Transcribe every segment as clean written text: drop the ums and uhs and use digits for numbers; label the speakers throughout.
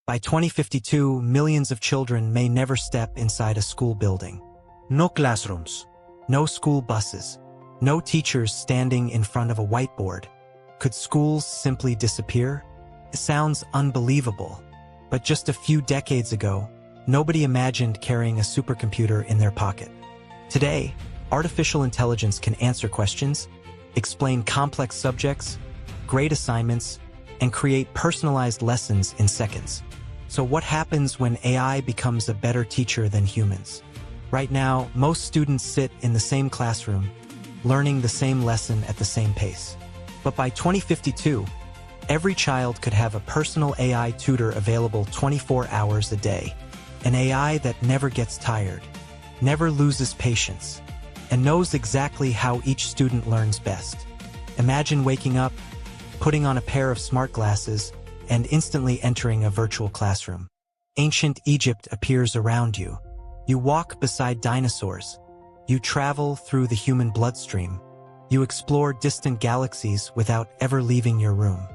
Speaker 1: By 2052, millions of children may never step inside a school building.
Speaker 2: No classrooms.
Speaker 1: No school buses. No teachers standing in front of a whiteboard. Could schools simply disappear? It sounds unbelievable. But just a few decades ago, nobody imagined carrying a supercomputer in their pocket. Today, artificial intelligence can answer questions, explain complex subjects, grade assignments, and create personalized lessons in seconds. So what happens when AI becomes a better teacher than humans? Right now, most students sit in the same classroom, learning the same lesson at the same pace. But by 2052, every child could have a personal AI tutor available 24 hours a day. An AI that never gets tired, never loses patience, and knows exactly how each student learns best. Imagine waking up, putting on a pair of smart glasses, and instantly entering a virtual classroom. Ancient Egypt appears around you. You walk beside dinosaurs. You travel through the human bloodstream. You explore distant galaxies without ever leaving your room.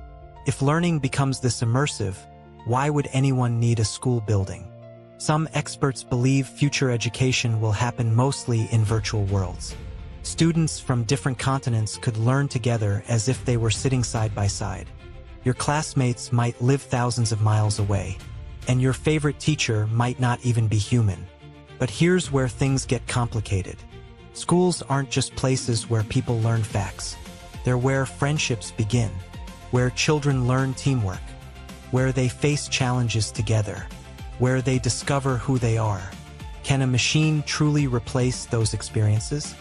Speaker 1: If learning becomes this immersive, why would anyone need a school building? Some experts believe future education will happen mostly in virtual worlds. Students from different continents could learn together as if they were sitting side by side. Your classmates might live thousands of miles away, and your favorite teacher might not even be human. But here's where things get complicated. Schools aren't just places where people learn facts. They're where friendships begin, where children learn teamwork, where they face challenges together, where they discover who they are. Can a machine truly replace those experiences?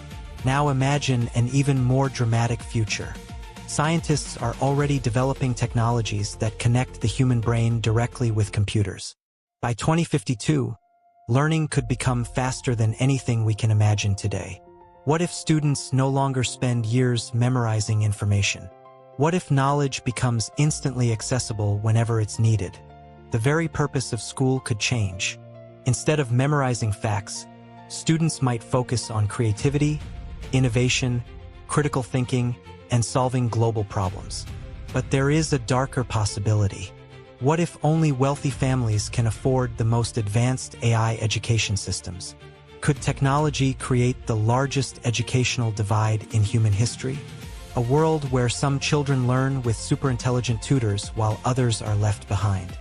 Speaker 1: Now imagine an even more dramatic future. Scientists are already developing technologies that connect the human brain directly with computers. By 2052, learning could become faster than anything we can imagine today. What if students no longer spend years memorizing information? What if knowledge becomes instantly accessible whenever it's needed? The very purpose of school could change. Instead of memorizing facts, students might focus on creativity, innovation, critical thinking, and solving global problems. But there is a darker possibility. What if only wealthy families can afford the most advanced AI education systems? Could technology create the largest educational divide in human history? A world where some children learn with superintelligent tutors while others are left behind.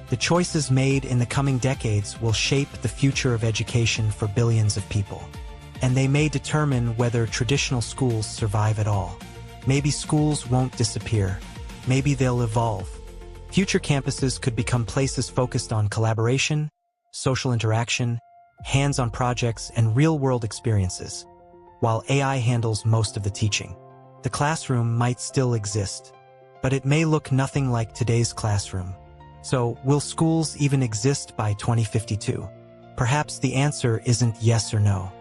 Speaker 1: The choices made in the coming decades will shape the future of education for billions of people. And they may determine whether traditional schools survive at all. Maybe schools won't disappear. Maybe they'll evolve. Future campuses could become places focused on collaboration, social interaction, hands-on projects, and real-world experiences, while AI handles most of the teaching. The classroom might still exist, but it may look nothing like today's classroom. So, will schools even exist by 2052? Perhaps the answer isn't yes or no.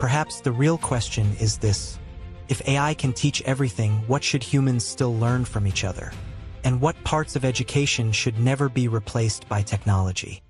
Speaker 1: Perhaps the real question is this: if AI can teach everything, what should humans still learn from each other? And what parts of education should never be replaced by technology?